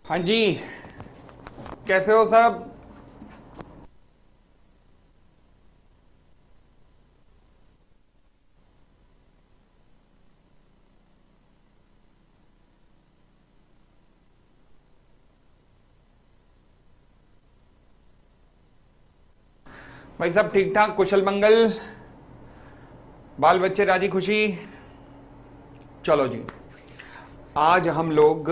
हाँ जी। कैसे हो सब? भाई सब ठीक ठाक, कुशल मंगल, बाल बच्चे राजी खुशी। चलो जी, आज हम लोग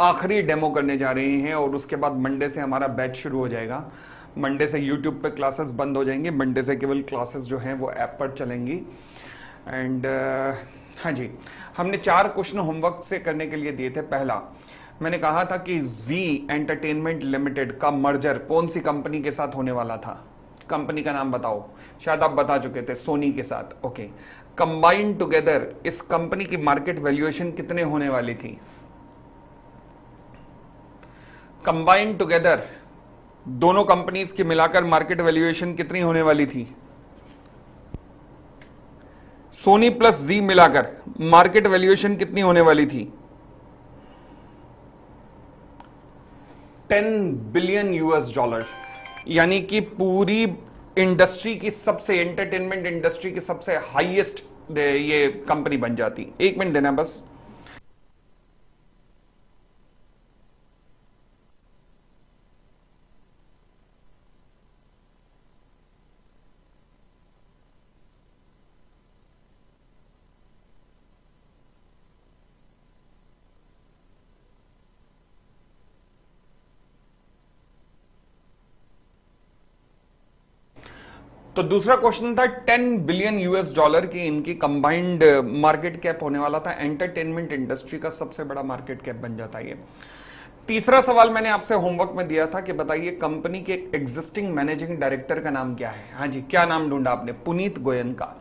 आखिरी डेमो करने जा रहे हैं और उसके बाद मंडे से हमारा बैच शुरू हो जाएगा। मंडे से यूट्यूब पे क्लासेस बंद हो जाएंगी। मंडे से केवल क्लासेस जो हैं वो ऐप पर चलेंगी। एंड हाँ जी, हमने 4 क्वेश्चन होमवर्क से करने के लिए दिए थे। पहला, मैंने कहा था कि जी एंटरटेनमेंट लिमिटेड का मर्जर कौन सी कंपनी के साथ होने वाला था। कंपनी का नाम बताओ। शायद आप बता चुके थे, सोनी के साथ। ओके, कंबाइंड टुगेदर इस कंपनी की मार्केट वैल्यूएशन कितने होने वाली थी? कंबाइंड टुगेदर दोनों कंपनीज की मिलाकर मार्केट वैल्यूएशन कितनी होने वाली थी? सोनी प्लस जी मिलाकर मार्केट वैल्यूएशन कितनी होने वाली थी? 10 बिलियन US डॉलर। यानी कि पूरी इंडस्ट्री की सबसे, एंटरटेनमेंट इंडस्ट्री की सबसे हाईएस्ट ये कंपनी बन जाती। 1 मिनट देना बस। तो दूसरा क्वेश्चन था 10 बिलियन US डॉलर की इनकी कंबाइंड मार्केट कैप होने वाला था। एंटरटेनमेंट इंडस्ट्री का सबसे बड़ा मार्केट कैप बन जाता है ये। तीसरा सवाल मैंने आपसे होमवर्क में दिया था कि बताइए कंपनी के एग्जिस्टिंग मैनेजिंग डायरेक्टर का नाम क्या है। हाँ जी, क्या नाम ढूंढा आपने? पुनीत गोयनका।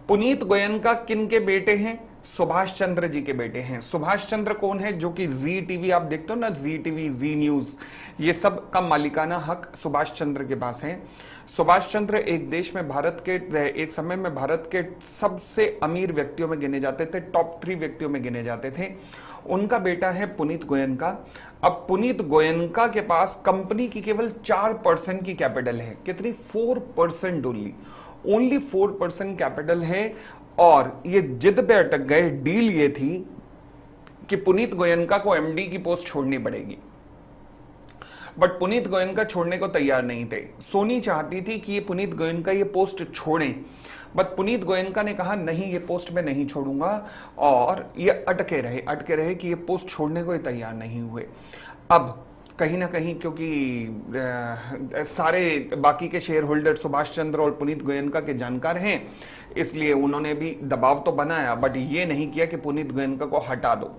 पुनीत गोयनका किन के बेटे हैं? सुभाष चंद्र जी के बेटे हैं। सुभाष चंद्र कौन है? जो कि जी टीवी आप देखते हो ना, जी टीवी, जी न्यूज, ये सब का मालिकाना हक सुभाष चंद्र के पास है। सुभाष चंद्र एक देश में भारत के, एक समय में भारत के सबसे अमीर व्यक्तियों में गिने जाते थे, टॉप 3 व्यक्तियों में गिने जाते थे। उनका बेटा है पुनीत गोयनका। अब पुनीत गोयनका के पास कंपनी की केवल 4% की कैपिटल है। कितनी? 4% ओनली। ओनली 4% कैपिटल है। और ये जिद पे अटक गए। डील ये थी कि पुनीत गोयनका को एमडी की पोस्ट छोड़नी पड़ेगी, बट पुनीत गोयनका छोड़ने को तैयार नहीं थे। सोनी चाहती थी कि ये पुनीत गोयनका ये पोस्ट छोड़ें, बट पुनीत गोयनका ने कहा नहीं, ये पोस्ट मैं नहीं छोड़ूंगा। और ये अटके रहे कि ये पोस्ट छोड़ने को ही तैयार नहीं हुए। अब कहीं ना कहीं क्योंकि सारे बाकी के शेयर होल्डर सुभाष चंद्र और पुनीत गोयनका के जानकार हैं, इसलिए उन्होंने भी दबाव तो बनाया, बट ये नहीं किया कि पुनीत गोयनका को हटा दो।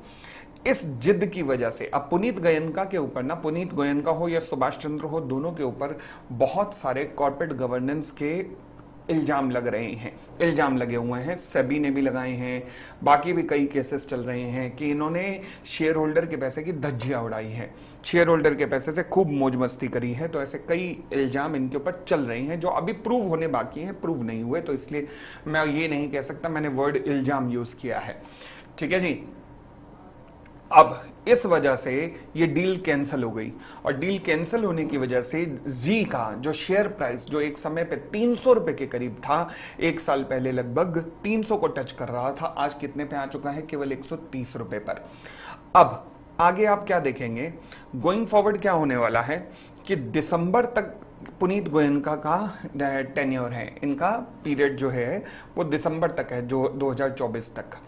इस जिद की वजह से अब पुनीत गोयनका के ऊपर ना, पुनीत गोयनका हो या सुभाष चंद्र हो, दोनों के ऊपर बहुत सारे कॉर्पोरेट गवर्नेंस के इल्जाम लग रहे हैं, इल्जाम लगे हुए हैं। सेबी ने भी लगाए हैं, बाकी भी कई केसेस चल रहे हैं कि इन्होंने शेयर होल्डर के पैसे की धज्जियां उड़ाई है, शेयर होल्डर के पैसे से खूब मौज मस्ती करी है। तो ऐसे कई इल्जाम इनके ऊपर चल रहे हैं जो अभी प्रूव होने बाकी हैं, प्रूव नहीं हुए। तो इसलिए मैं ये नहीं कह सकता, मैंने वर्ड इल्जाम यूज किया है। ठीक है जी। अब इस वजह से ये डील कैंसिल हो गई, और डील कैंसिल होने की वजह से जी का जो शेयर प्राइस, जो एक समय पे 300 रुपए के करीब था, एक साल पहले लगभग 300 को टच कर रहा था, आज कितने पे आ चुका है? केवल 130 रुपए पर। अब आगे आप क्या देखेंगे? गोइंग फॉरवर्ड क्या होने वाला है कि दिसंबर तक पुनीत गोयनका का टेन्योर है, इनका पीरियड जो है वो दिसंबर तक है, जो 2024 तक।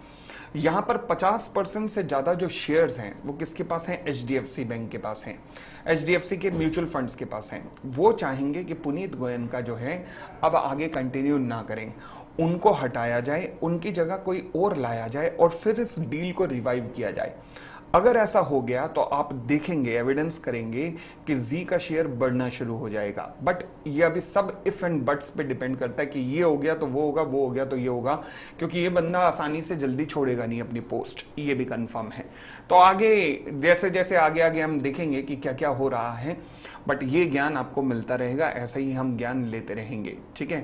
यहां पर 50% से ज्यादा जो शेयर्स हैं वो किसके पास हैं? एचडीएफसी बैंक के पास हैं, एचडीएफसी के म्यूचुअल फंड्स के पास हैं। वो चाहेंगे कि पुनीत गोयनका जो है अब आगे कंटिन्यू ना करें, उनको हटाया जाए, उनकी जगह कोई और लाया जाए और फिर इस डील को रिवाइव किया जाए। अगर ऐसा हो गया तो आप देखेंगे, एविडेंस करेंगे कि जी का शेयर बढ़ना शुरू हो जाएगा। बट ये अभी सब इफ एंड बट्स पे डिपेंड करता है कि ये हो गया तो वो होगा, वो हो गया तो ये होगा, क्योंकि ये बंदा आसानी से जल्दी छोड़ेगा नहीं अपनी पोस्ट, ये भी कंफर्म है। तो आगे जैसे जैसे आगे आगे हम देखेंगे कि क्या क्या हो रहा है, बट ये ज्ञान आपको मिलता रहेगा, ऐसे ही हम ज्ञान लेते रहेंगे। ठीक है,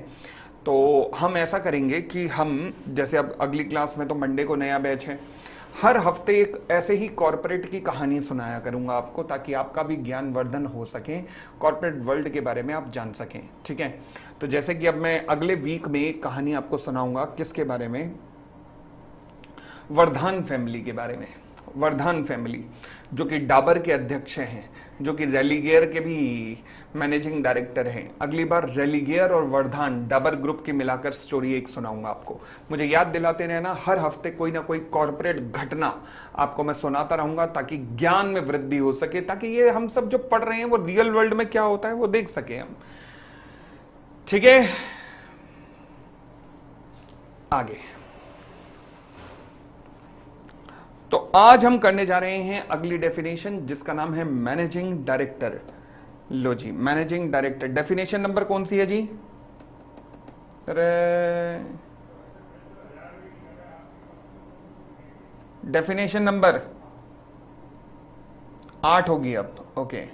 तो हम ऐसा करेंगे कि हम जैसे अब अगली क्लास में तो मंडे को नया बैच है, हर हफ्ते एक ऐसे ही कॉर्पोरेट की कहानी सुनाया करूंगा आपको, ताकि आपका भी ज्ञान वर्धन हो सके, कॉर्पोरेट वर्ल्ड के बारे में आप जान सकें। ठीक है, तो जैसे कि अब मैं अगले वीक में एक कहानी आपको सुनाऊंगा, किसके बारे में, वर्धान फैमिली के बारे में। वर्धान फैमिली जो कि डाबर के अध्यक्ष हैं, जो कि रेलिगेयर के भी मैनेजिंग डायरेक्टर हैं। अगली बार रेलिगेयर और वर्धान डाबर ग्रुप की मिलाकर स्टोरी एक सुनाऊंगा आपको। मुझे याद दिलाते रहना, हर हफ्ते कोई ना कोई कॉर्पोरेट घटना आपको मैं सुनाता रहूंगा, ताकि ज्ञान में वृद्धि हो सके, ताकि ये हम सब जो पढ़ रहे हैं वो रियल वर्ल्ड में क्या होता है वो देख सके हम। ठीक है, आगे तो आज हम करने जा रहे हैं अगली डेफिनेशन, जिसका नाम है मैनेजिंग डायरेक्टर। लो जी, मैनेजिंग डायरेक्टर डेफिनेशन नंबर कौन सी है जी? अरे डेफिनेशन नंबर 8 होगी अब। ओके,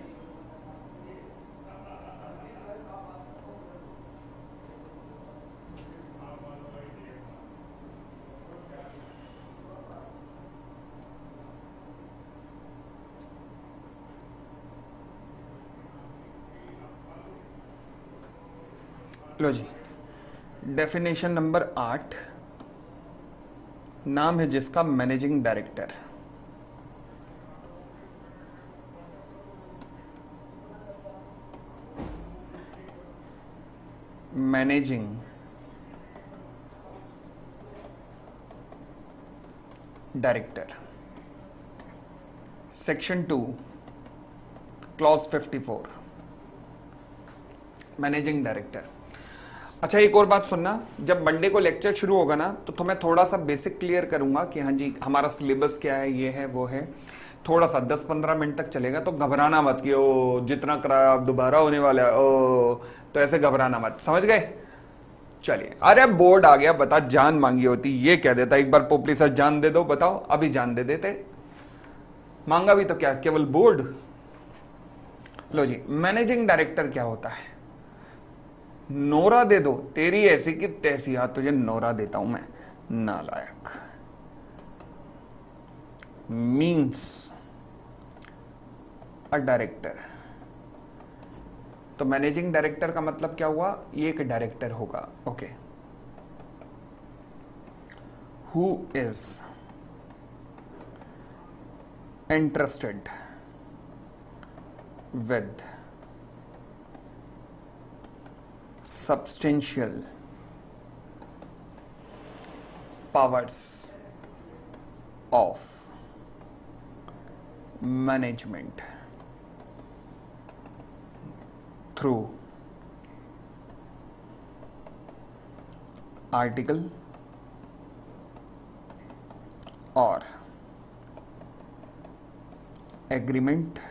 लो जी, डेफिनेशन नंबर 8 नाम है जिसका managing director. Managing director, section 2 clause 54, managing director. अच्छा, एक और बात सुनना, जब मंडे को लेक्चर शुरू होगा ना, तो तुम्हें थोड़ा सा बेसिक क्लियर करूंगा कि हाँ जी हमारा सिलेबस क्या है, ये है वो है। थोड़ा सा 10-15 मिनट तक चलेगा, तो घबराना मत कि ओ जितना कराया अब दोबारा होने वाला है, ओ तो ऐसे घबराना मत, समझ गए? चलिए, अरे बोर्ड आ गया, बता जान मांगी होती ये कह देता एक बार पोपली सर जान दे दो, बताओ अभी जान दे देते, मांगा भी तो क्या केवल बोर्ड। लो जी, मैनेजिंग डायरेक्टर क्या होता है? नोरा दे दो, तेरी ऐसी कि तैसी, हाथ तुझे नोरा देता हूं मैं, नालायक। Means a director. तो मैनेजिंग डायरेक्टर का मतलब क्या हुआ? ये एक डायरेक्टर होगा। Okay, who is interested with substantial powers of management through article or agreement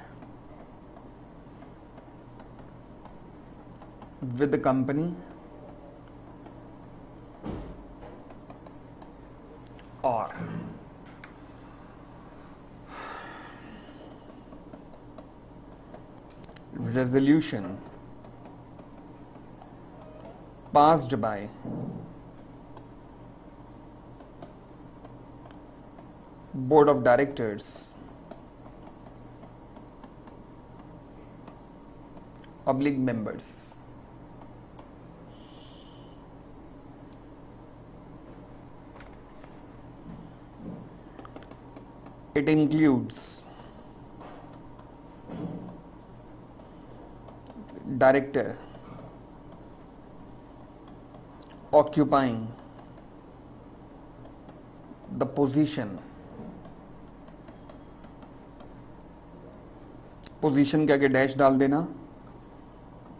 with the company or resolution passed by board of directors, public members. It includes director occupying the position, position के आगे dash डाल देना,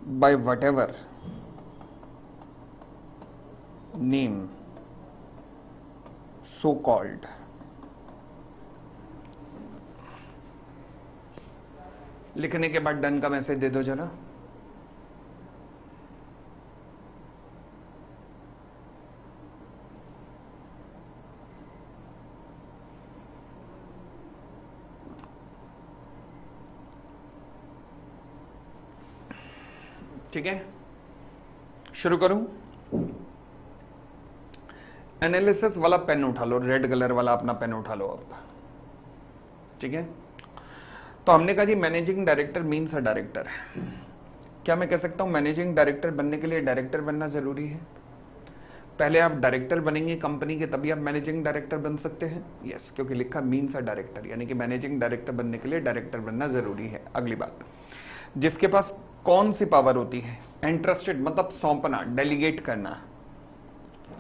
by whatever name so called. लिखने के बाद done का message दे दो जरा। ठीक है, शुरू करूं? एनालिसिस वाला पेन उठा लो, रेड कलर वाला अपना पेन उठा लो अब, ठीक है। तो हमने कहा जी managing director means a director. क्या मैं कह सकता हूं मैनेजिंग डायरेक्टर बनने के लिए डायरेक्टर बनना जरूरी है? पहले आप डायरेक्टर बनेंगे कंपनी के तभी आप मैनेजिंग डायरेक्टर बन सकते हैं। यस, क्योंकि लिखा मीन्स अ डायरेक्टर, यानी कि मैनेजिंग डायरेक्टर बनने के लिए डायरेक्टर बनना जरूरी है। अगली बात, जिसके पास कौन सी पावर होती है? इंटरेस्टेड मतलब सौंपना, डेलीगेट करना,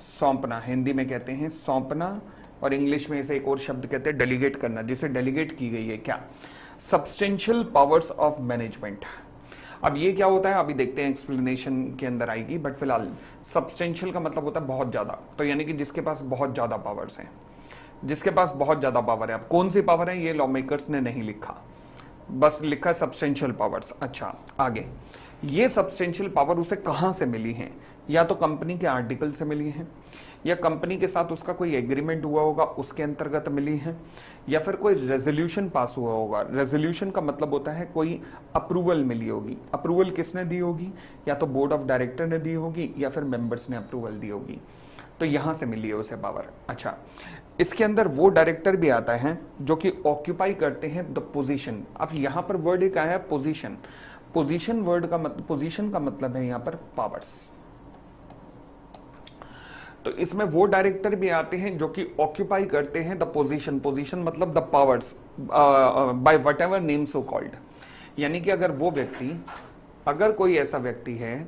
सौंपना हिंदी में कहते हैं सौंपना, और इंग्लिश में इसे एक और शब्द कहते हैं डेलीगेट करना, जिसे डेलीगेट की गई है। क्या? Substantial powers of management. अब ये क्या होता है अभी देखते हैं, एक्सप्लेनेशन के अंदर आएगी, बट फिलहाल सब्सटेंशियल का मतलब होता है बहुत ज्यादा, तो यानी कि जिसके पास बहुत ज्यादा पावर्स हैं, जिसके पास बहुत ज्यादा पावर है। अब कौन सी पावर है ये लॉ मेकर्स ने नहीं लिखा, बस लिखा सब्सटेंशियल पावर्स। अच्छा आगे, ये सब्सटेंशियल पावर उसे कहां से मिली है? या तो कंपनी के आर्टिकल से मिली है, या कंपनी के साथ उसका कोई एग्रीमेंट हुआ होगा उसके अंतर्गत मिली है, या फिर कोई रेजोल्यूशन पास हुआ होगा। रेजोल्यूशन का मतलब होता है कोई अप्रूवल मिली होगी। अप्रूवल किसने दी होगी? या तो बोर्ड ऑफ डायरेक्टर ने दी होगी या फिर मेंबर्स ने अप्रूवल दी होगी, तो यहां से मिली है उसे पावर। अच्छा, इसके अंदर वो डायरेक्टर भी आता है जो कि ऑक्यूपाई करते हैं द पोजीशन। अब यहां पर वर्ड एक आया है पोजीशन। पोजीशन वर्ड का मतलब, पोजीशन का मतलब है यहां पर पावर्स। तो इसमें वो डायरेक्टर भी आते हैं जो कि ऑक्यूपाई करते हैं द पोजीशन। पोजीशन मतलब the powers by whatever name so called. यानी कि अगर वो व्यक्ति, अगर कोई ऐसा व्यक्ति है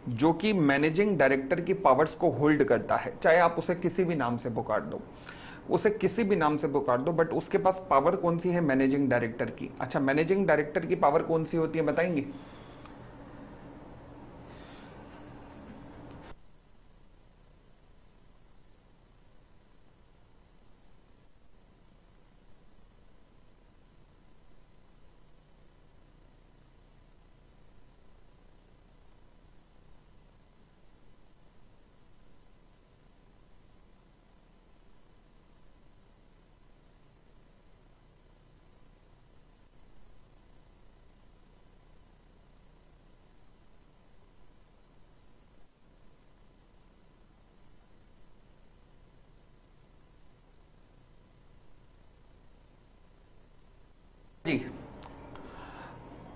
जो कि मैनेजिंग डायरेक्टर की पावर्स को होल्ड करता है, चाहे आप उसे किसी भी नाम से पुकार दो, उसे किसी भी नाम से पुकार दो, बट उसके पास पावर कौन सी है? मैनेजिंग डायरेक्टर की। अच्छा, मैनेजिंग डायरेक्टर की पावर कौन सी होती है बताएंगे? जी,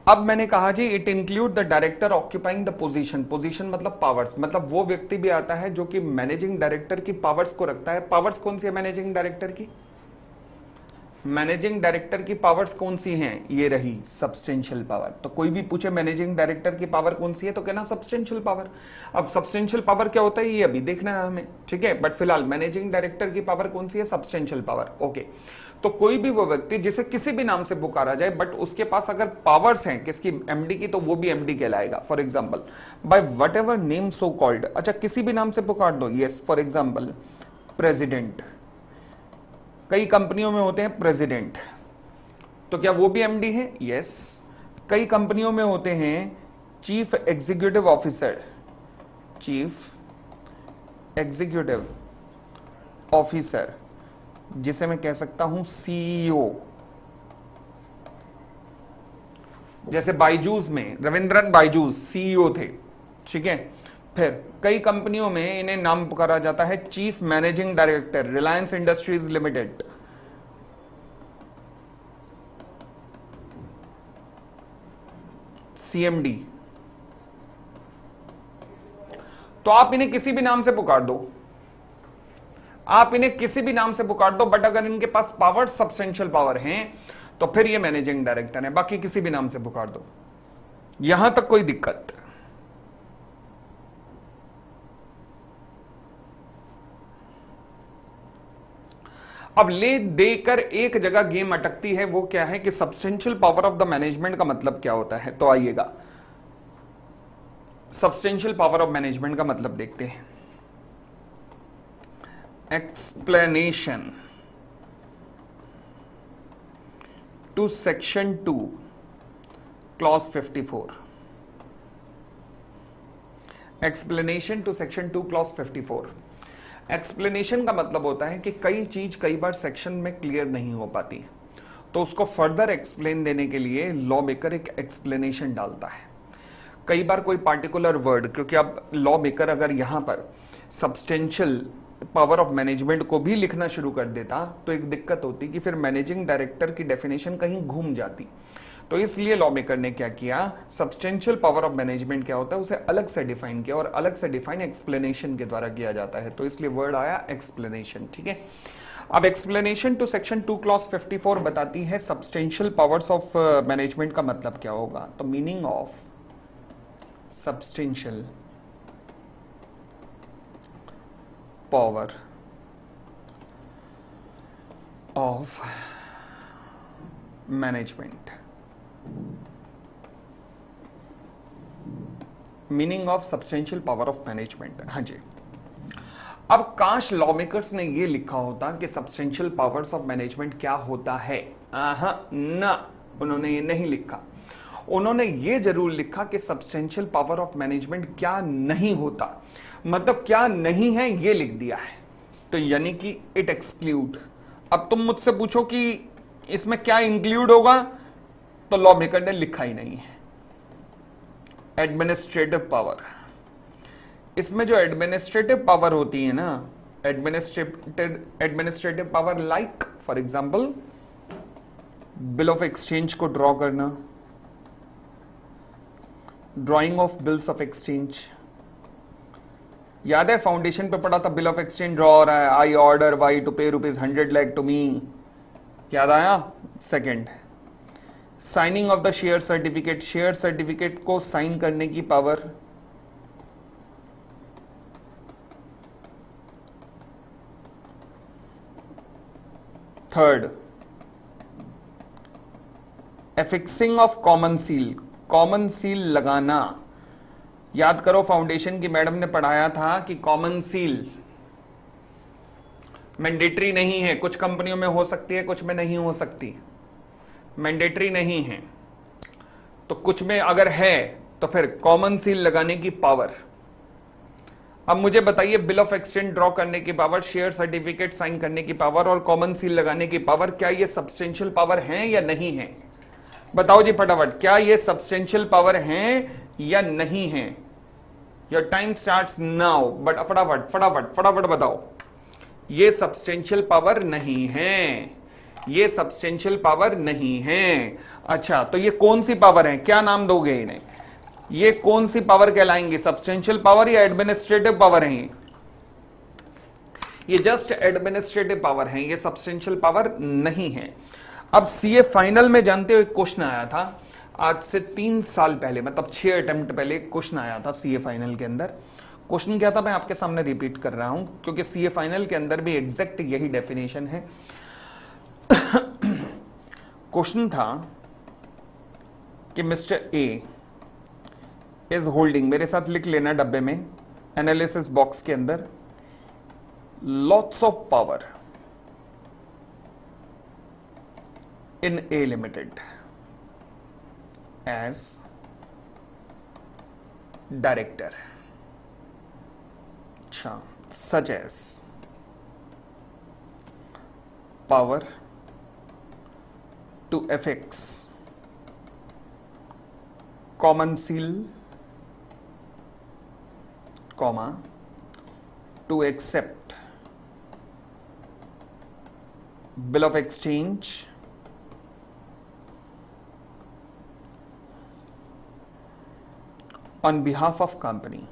अब मैंने कहा जी it include the director occupying the position. Position मतलब पावर्स, मतलब वो व्यक्ति भी आता है जो कि मैनेजिंग डायरेक्टर की पावर्स को रखता है। पावर्स कौन सी है मैनेजिंग डायरेक्टर की? मैनेजिंग डायरेक्टर की पावर्स कौन सी हैं? ये रही सब्सटेंशियल पावर। तो कोई भी पूछे मैनेजिंग डायरेक्टर की पावर कौन सी है तो कहना सब्सटेंशियल पावर। अब सब्सटेंशियल पावर क्या होता है ये अभी देखना है हमें, ठीक है। बट फिलहाल मैनेजिंग डायरेक्टर की पावर कौन सी है? Substantial power. ओके, तो कोई भी वो व्यक्ति जिसे किसी भी नाम से पुकारा जाए बट उसके पास अगर पावर्स हैं किसकी? एमडी की, तो वो भी एमडी कहलाएगा। For example bye whatever name so called. अच्छा, किसी भी नाम से पुकार दो। Yes, for example president. कई कंपनियों में होते हैं प्रेसिडेंट, तो क्या वो भी एमडी है? यस। कई कंपनियों में होते हैं chief executive officer. Chief executive officer, जिसे मैं कह सकता हूं सीईओ। जैसे बायजूस में रविंद्रन बायजूस सीईओ थे, ठीक है। फिर कई कंपनियों में इन्हें नाम पुकारा जाता है chief managing director. Reliance industries limited, CMD. तो आप इन्हें किसी भी नाम से पुकार दो, आप इन्हें किसी भी नाम से पुकार दो, बट अगर इनके पास पावर सब्सटेंशियल पावर हैं तो फिर ये मैनेजिंग डायरेक्टर है। बाकी किसी भी नाम से पुकार दो, यहां तक कोई दिक्कत? अब ले देकर एक जगह गेम अटकती है, वो क्या है कि substantial power of the management का मतलब क्या होता है। तो आइएगा सब्सटेंशियल पावर ऑफ मैनेजमेंट का मतलब देखते हैं। Explanation two section 2 clause 54। Explanation two section 2 clause 54। Explanation का मतलब होता है कि कई चीज कई बार सेक्शन में क्लियर नहीं हो पाती, तो उसको फर्दर एक्सप्लेन देने के लिए लॉ मेकर एक एक्सप्लेनेशन डालता है। कई बार कोई पार्टिकुलर वर्ड, क्योंकि अब लॉ मेकर अगर यहां पर सब्सटेंशियल पावर ऑफ मैनेजमेंट को भी लिखना शुरू कर देता तो एक दिक्कत होती कि फिर मैनेजिंग डायरेक्टर की डेफिनेशन कहीं घूम जाती। तो इसलिए लॉ मेकर ने क्या किया, सब्सटेंशियल पावर ऑफ मैनेजमेंट क्या होता है उसे अलग से डिफाइन किया, और अलग से डिफाइन एक्सप्लेनेशन के द्वारा किया जाता है, तो इसलिए वर्ड आया एक्सप्लेनेशन। ठीक है, अब एक्सप्लेनेशन टू सेक्शन 2 क्लॉज 54 बताती है सब्सटेंशियल पावर्स ऑफ मैनेजमेंट का मतलब क्या होगा। तो meaning of substantial power of management, meaning of substantial power of management. हाँ जी, अब काश लॉ मेकर्स ने ये लिखा होता कि सब्सटेंशियल पावर्स ऑफ मैनेजमेंट क्या होता है, ना, उन्होंने ये नहीं लिखा। उन्होंने ये जरूर लिखा कि सब्सटेंशियल पावर ऑफ मैनेजमेंट क्या नहीं होता, मतलब क्या नहीं है ये लिख दिया है, तो यानी कि इट एक्सक्लूड। अब तुम मुझसे पूछो कि इसमें क्या इंक्लूड होगा, तो लॉ मेकर ने लिखा ही नहीं है एडमिनिस्ट्रेटिव पावर। इसमें जो एडमिनिस्ट्रेटिव पावर होती है ना, administrative power like for example bill of exchange को ड्रॉ करना, drawing of bills of exchange. याद है फाउंडेशन पे पढ़ा था, बिल ऑफ एक्सचेंज ड्रॉ हो रहा है, आई ऑर्डर वाई टू पे ₹100 लाख टू मी, याद आया। Second, signing of the share certificate, share certificate को साइन करने की power. Third, affixing of common seal, common seal लगाना। याद करो फाउंडेशन की मैडम ने पढ़ाया था कि कॉमन सील मैंडेटरी नहीं है, कुछ कंपनियों में हो सकती है, कुछ में नहीं हो सकती, मैंडेटरी नहीं है, तो कुछ में अगर है तो फिर कॉमन सील लगाने की पावर। अब मुझे बताइए, बिल ऑफ एक्सचेंज ड्रॉ करने की पावर, शेयर सर्टिफिकेट साइन करने की पावर और कॉमन सील लगाने की पावर, क्या ये सब्सटेंशियल पावर है या नहीं है? बताओ जी फटाफट, क्या ये सब्सटेंशियल पावर हैं या नहीं है? Your time starts now, but फटाफट फटाफट फटाफट बताओ। ये सब्सटेंशियल पावर नहीं है, ये सब्सटेंशियल पावर नहीं है। अच्छा, तो ये कौन सी पावर है, क्या नाम दोगे इन्हें? ये कौन सी पावर कहलाएंगे, सब्सटेंशियल पावर या एडमिनिस्ट्रेटिव पावर है? ये जस्ट एडमिनिस्ट्रेटिव पावर है, ये सब्सटेंशियल पावर नहीं है। अब सीए फाइनल में जानते हो एक क्वेश्चन आया था आज से 3 साल पहले, मतलब 6 अटेम्प्ट पहले क्वेश्चन आया था सीए फाइनल के अंदर। क्वेश्चन क्या था मैं आपके सामने रिपीट कर रहा हूं क्योंकि सीए फाइनल के अंदर भी एग्जैक्ट यही डेफिनेशन है। क्वेश्चन था कि मिस्टर ए इज होल्डिंग, मेरे साथ लिख लेना डब्बे में एनालिसिस बॉक्स के अंदर, lots of power in A Limited as director, such as power to affix common seal, comma, to accept bill of exchange on behalf of company,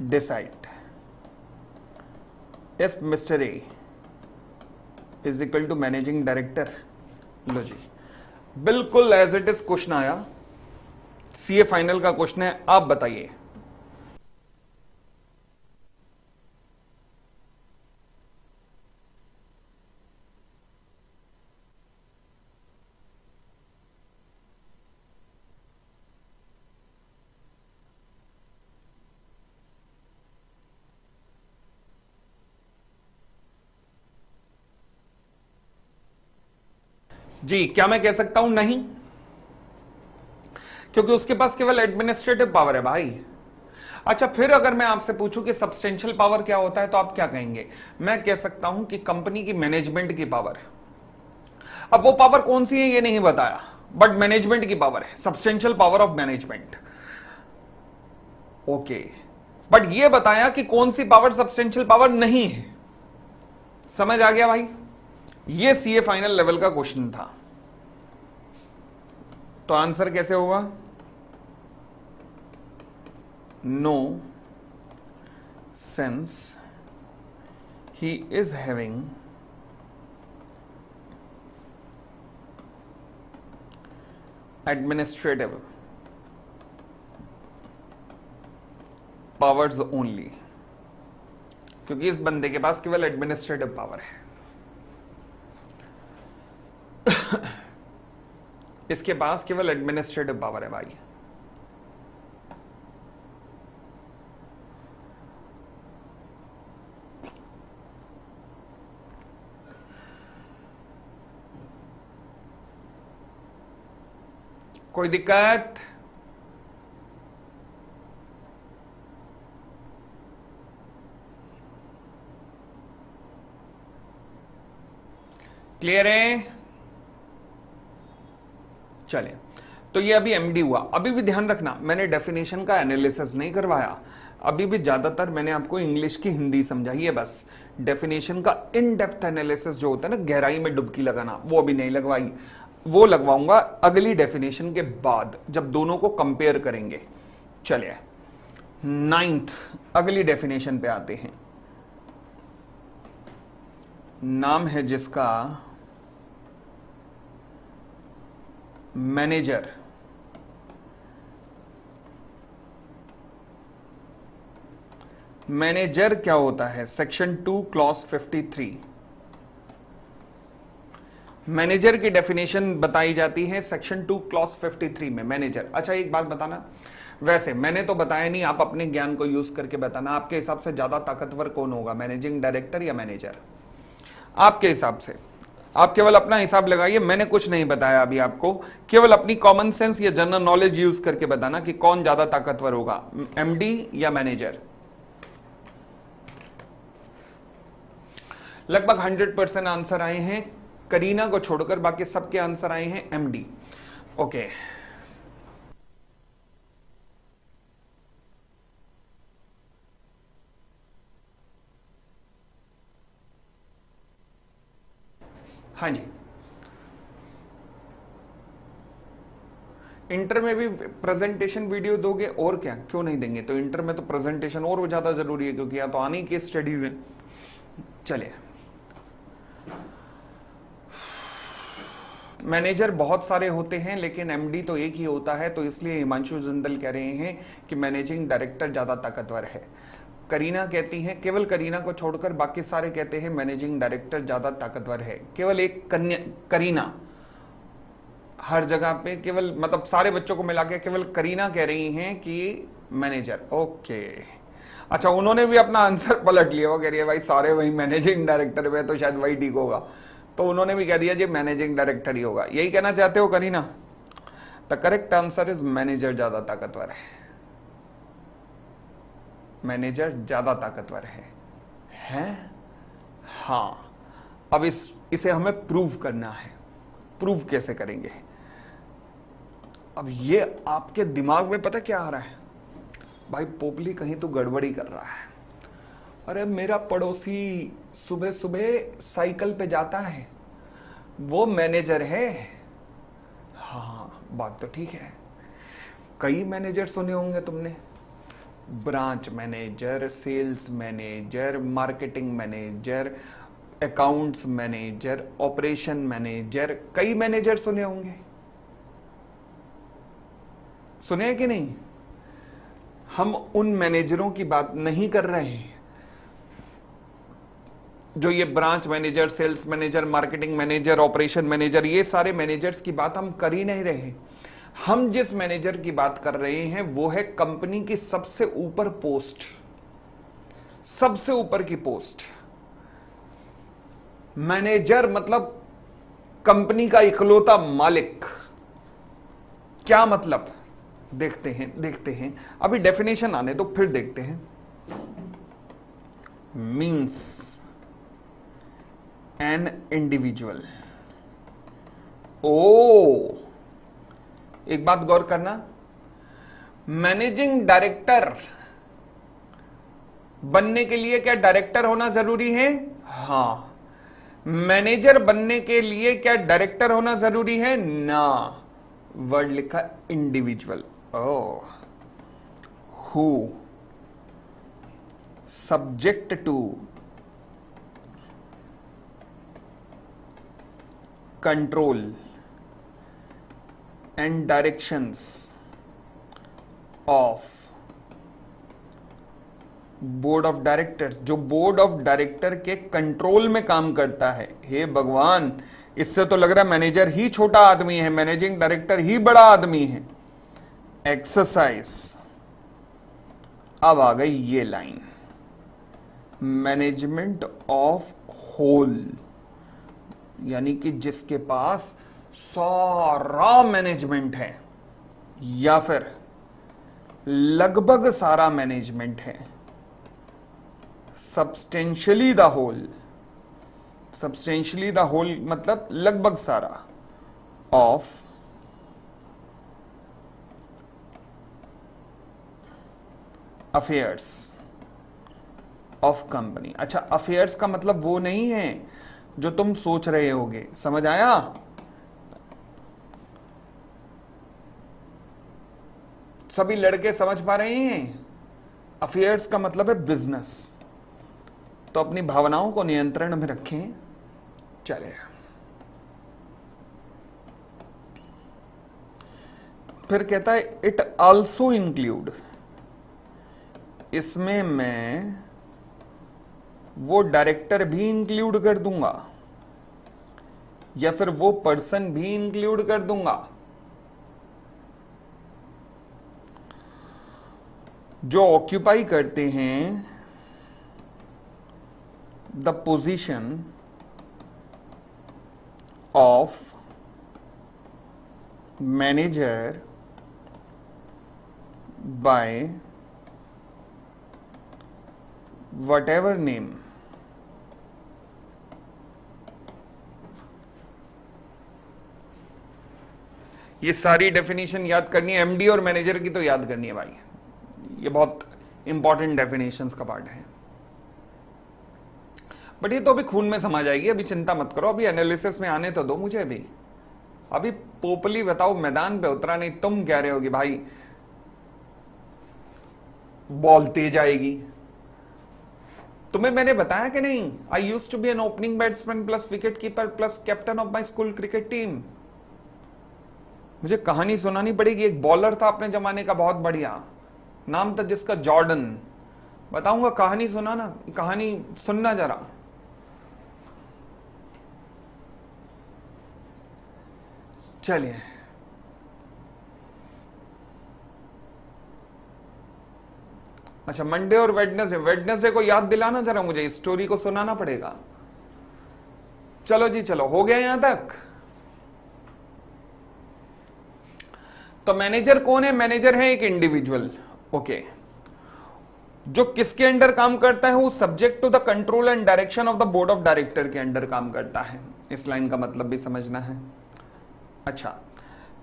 decide if Mr. A is equal to managing director। लो जी, बिल्कुल as it is question आया, CA final का question है। आप बताइए जी, क्या मैं कह सकता हूं नहीं? क्योंकि उसके पास केवल एडमिनिस्ट्रेटिव पावर है भाई। अच्छा, फिर अगर मैं आपसे पूछूं कि सब्सटेंशियल पावर क्या होता है तो आप क्या कहेंगे? मैं कह सकता हूं कि कंपनी की मैनेजमेंट की पावर। अब वो पावर कौन सी है ये नहीं बताया, बट मैनेजमेंट की पावर है, substantial power of management. Okay, but ये बताया कि कौन सी पावर सब्सटेंशियल पावर नहीं है। समझ आ गया भाई? ये सीए फाइनल लेवल का क्वेश्चन था। तो आंसर कैसे होगा? नो सेंस ही is having administrative powers only, क्योंकि इस बंदे के पास केवल एडमिनिस्ट्रेटिव पावर है। इसके पास केवल एडमिनिस्ट्रेटिव पावर है भाई। कोई दिक्कत? क्लियर है? चले, तो ये अभी एमडी हुआ। अभी भी ध्यान रखना, मैंने डेफिनेशन का एनालिसिस नहीं करवाया। अभी भी ज्यादातर मैंने आपको इंग्लिश की हिंदी समझाई है बस। डेफिनेशन का इन डेप्थ एनालिसिस जो होता है ना, गहराई में डुबकी लगाना, वो अभी नहीं लगवाई। वो लगवाऊंगा अगली डेफिनेशन के बाद, जब दोनों को कंपेयर करेंगे। चलिए 9th अगली डेफिनेशन पे आते हैं। नाम है जिसका मैनेजर। मैनेजर क्या होता है? सेक्शन 2 क्लॉज 53 मैनेजर की डेफिनेशन बताई जाती है सेक्शन 2 क्लॉज 53 में। मैनेजर, अच्छा एक बात बताना, वैसे मैंने तो बताया नहीं, आप अपने ज्ञान को यूज करके बताना। आपके हिसाब से ज्यादा ताकतवर कौन होगा, मैनेजिंग डायरेक्टर या मैनेजर? आपके हिसाब से आप केवल अपना हिसाब लगाइए, मैंने कुछ नहीं बताया अभी आपको। केवल अपनी कॉमन सेंस या जनरल नॉलेज यूज करके बताना कि कौन ज्यादा ताकतवर होगा, एमडी या मैनेजर। लगभग 100% आंसर आए हैं, करीना को छोड़कर बाकी सबके आंसर आए हैं एमडी। ओके, हाँ जी। इंटर में भी प्रेजेंटेशन वीडियो दोगे और क्या, क्यों नहीं देंगे? तो इंटर में तो प्रेजेंटेशन और ज्यादा जरूरी है, क्योंकि या तो आने की स्टडीज है। चलिए, मैनेजर बहुत सारे होते हैं लेकिन एमडी तो एक ही होता है, तो इसलिए हिमांशु जिंदल कह रहे हैं कि मैनेजिंग डायरेक्टर ज्यादा ताकतवर है। करीना कहती हैं, केवल करीना को छोड़कर बाकी सारे कहते हैं मैनेजिंग डायरेक्टर ज्यादा ताकतवर है। केवल एक करीना हर जगह पे, केवल मतलब सारे बच्चों को मिला के केवल करीना कह रही हैं कि मैनेजर। ओके, अच्छा उन्होंने भी अपना आंसर पलट लिया। वो कह रही है भाई सारे वही मैनेजिंग डायरेक्टर में, तो शायद वही ठीक होगा। तो उन्होंने भी कह दिया जी मैनेजिंग डायरेक्टर ही होगा। यही कहना चाहते हो Kareena? The correct answer is manager ज्यादा ताकतवर है। मैनेजर ज्यादा ताकतवर है? हाँ, अब इसे हमें प्रूव करना है। प्रूव कैसे करेंगे? अब ये आपके दिमाग में पता क्या आ रहा है? भाई पोपली कहीं तो गड़बड़ी कर रहा है। अरे मेरा पड़ोसी सुबह सुबह साइकिल पे जाता है, वो मैनेजर है। हाँ, बात तो ठीक है। कई मैनेजर सुने होंगे तुमने, branch manager, sales manager, marketing manager, accounts manager, operation manager, कई मैनेजर सुने होंगे। सुने हैं कि नहीं? हम उन मैनेजरों की बात नहीं कर रहे हैं जो ये branch manager, sales manager, marketing manager, operation manager, ये सारे मैनेजर्स की बात हम कर ही नहीं रहे। हम जिस मैनेजर की बात कर रहे हैं वो है कंपनी की सबसे ऊपर पोस्ट, सबसे ऊपर की पोस्ट। मैनेजर मतलब कंपनी का इकलौता मालिक। क्या मतलब? देखते हैं अभी डेफिनेशन आने तो फिर देखते हैं। Means an individual. ओ, एक बात गौर करना, मैनेजिंग डायरेक्टर बनने के लिए क्या डायरेक्टर होना जरूरी है? हां। मैनेजर बनने के लिए क्या डायरेक्टर होना जरूरी है? ना। वर्ड लिखा individual. Oh, who subject to control and directions of board of directors, जो बोर्ड ऑफ डायरेक्टर के कंट्रोल में काम करता है। हे भगवान, इससे तो लग रहा है मैनेजर ही छोटा आदमी है, मैनेजिंग डायरेक्टर ही बड़ा आदमी है। एक्सरसाइज, अब आ गई ये लाइन, मैनेजमेंट ऑफ होल, यानी कि जिसके पास सारा मैनेजमेंट है या फिर लगभग सारा मैनेजमेंट है। Substantially the whole, substantially the whole मतलब लगभग सारा, ऑफ अफेयर्स ऑफ कंपनी। अच्छा, अफेयर्स का मतलब वो नहीं है जो तुम सोच रहे होगे, समझ आया? सभी लड़के समझ पा रहे हैं? अफेयर्स का मतलब है बिजनेस। तो अपनी भावनाओं को नियंत्रण में रखें। चले, फिर कहता है इट आल्सो इंक्लूड, इसमें मैं वो डायरेक्टर भी इंक्लूड कर दूंगा या फिर वो पर्सन भी इंक्लूड कर दूंगा जो ऑक्यूपाई करते हैं the position of manager by whatever name, ये सारी डेफिनेशन याद करनी है। एमडी और मैनेजर की तो याद करनी है भाई, ये बहुत इंपॉर्टेंट डेफिनेशंस का पार्ट है। बट ये तो अभी खून में समा जाएगी, अभी चिंता मत करो, अभी एनालिसिस में आने तो दो मुझे। अभी पोपली बताओ मैदान पे उतरा नहीं, तुम कह रहे हो कि भाई बॉल तेज आएगी। तुम्हें मैंने बताया कि नहीं, I used to be an opening batsman plus wicket keeper plus captain of my school cricket team. मुझे कहानी सुनानी पड़ेगी। एक बॉलर था अपने जमाने का बहुत बढ़िया, नाम था जिसका जॉर्डन। बताऊंगा, कहानी सुनाना, कहानी सुनना जरा। चलिए, अच्छा मंडे और वेडनेसडे, वेडनेसडे को याद दिलाना जरा मुझे, स्टोरी को सुनाना पड़ेगा। चलो जी चलो, हो गया यहां तक। तो मैनेजर कौन है? मैनेजर है एक इंडिविजुअल, ओके, जो किसके अंडर काम करता है? वो subject to the control and direction of the board of director के अंडर काम करता है। इस लाइन का मतलब भी समझना है। अच्छा,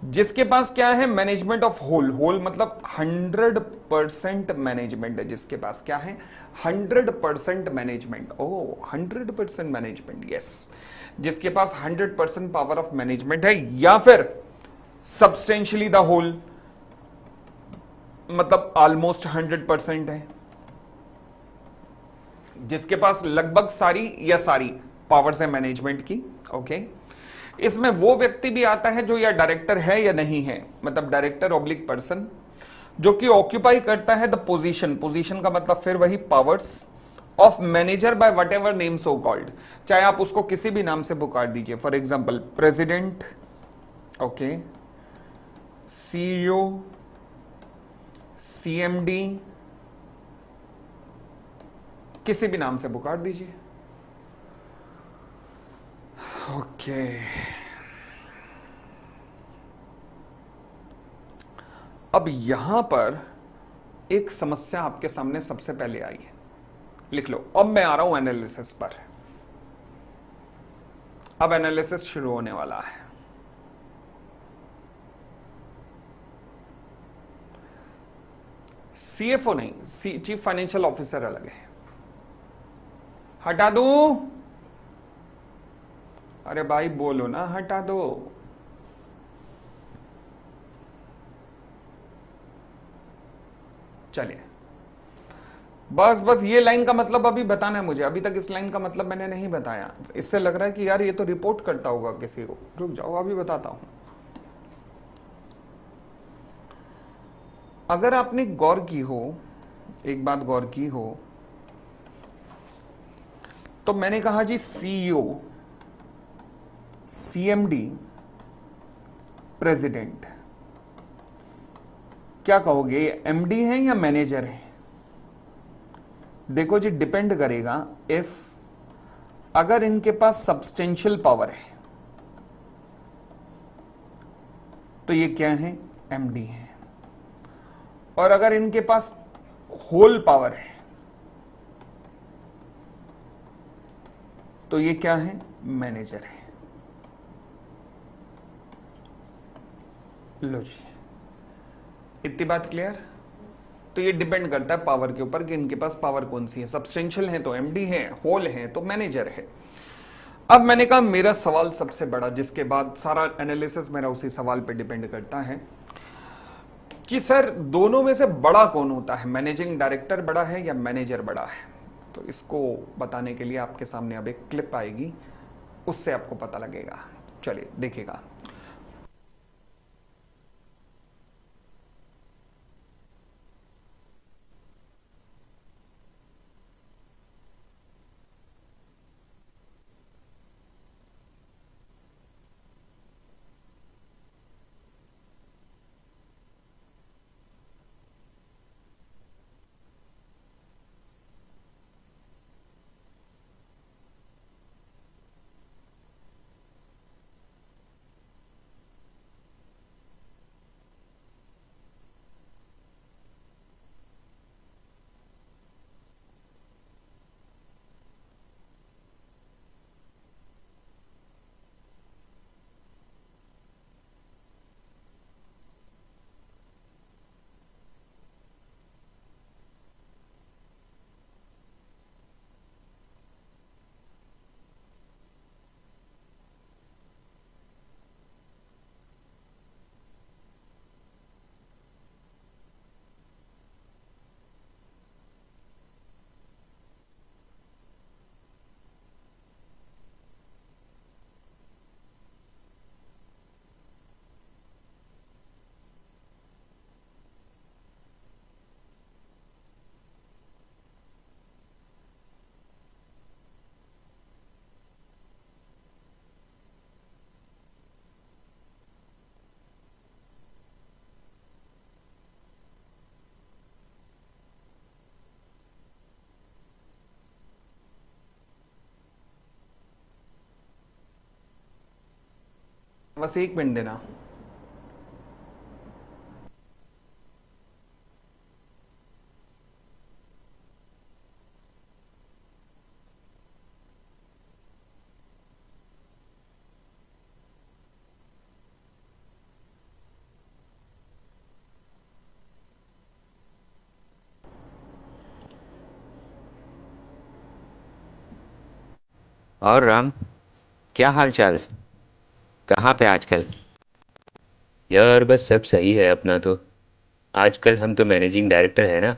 जिसके पास क्या है? Management of whole. होल मतलब 100% मैनेजमेंट है जिसके पास। क्या है? 100% मैनेजमेंट। ओ, 100% मैनेजमेंट, यस। जिसके पास 100% पावर ऑफ मैनेजमेंट है, या फिर सब्सटेंशियली द होल मतलब ऑलमोस्ट 100% है, जिसके पास लगभग सारी या सारी पावर्स है मैनेजमेंट की। ओके, इसमें वो व्यक्ति भी आता है जो या डायरेक्टर है या नहीं है, मतलब डायरेक्टर ऑब्लिक पर्सन, जो कि ऑक्यूपाई करता है द पोजीशन। पोजीशन का मतलब फिर वही powers of manager by whatever name so called, चाहे आप उसको किसी भी नाम से पुकार दीजिए। For example president, okay, CEO, CMD, किसी भी नाम से पुकार दीजिए। ओके, अब यहां पर एक समस्या आपके सामने सबसे पहले आई है, लिख लो। अब मैं आ रहा हूं एनालिसिस पर। अब एनालिसिस शुरू होने वाला है। सीएफओ नहीं, चीफ फाइनेंशियल ऑफिसर अलग है। हटा दूं? अरे भाई बोलो ना, हटा दो। चलिए, बस बस ये लाइन का मतलब अभी बताना है मुझे। अभी तक इस लाइन का मतलब मैंने नहीं बताया। इससे लग रहा है कि यार ये तो रिपोर्ट करता होगा किसी को। रुक जाओ, अभी बताता हूं। अगर आपने गौर की हो, एक बात गौर की हो, तो मैंने कहा जी सीईओ, सीएमडी, प्रेसिडेंट, क्या कहोगे, एमडी है या मैनेजर है? देखो जी, डिपेंड करेगा। इफ अगर इनके पास सब्सटेंशियल पावर है तो ये क्या है, एमडी है। और अगर इनके पास होल पावर है तो ये क्या है, मैनेजर है। लो जी, इतनी बात क्लियर। तो ये डिपेंड करता है पावर के ऊपर कि इनके पास पावर कौन सी है। सब्सटेंशियल है तो एमडी है, होल है तो मैनेजर है। अब मैंने कहा मेरा सवाल सबसे बड़ा, जिसके बाद सारा एनालिसिस मेरा उसी सवाल पे डिपेंड करता है कि सर दोनों में से बड़ा कौन होता है, मैनेजिंग डायरेक्टर बड़ा है या मैनेजर बड़ा है? तो इसको बताने के लिए आपके सामने अब एक क्लिप आएगी, उससे आपको पता लगेगा। चलिए देखिएगा। बस 1 मिनट देना। और राम, क्या हाल चाल? कहाँ पे आजकल? यार बस सब सही है अपना तो। आजकल हम तो मैनेजिंग डायरेक्टर है ना,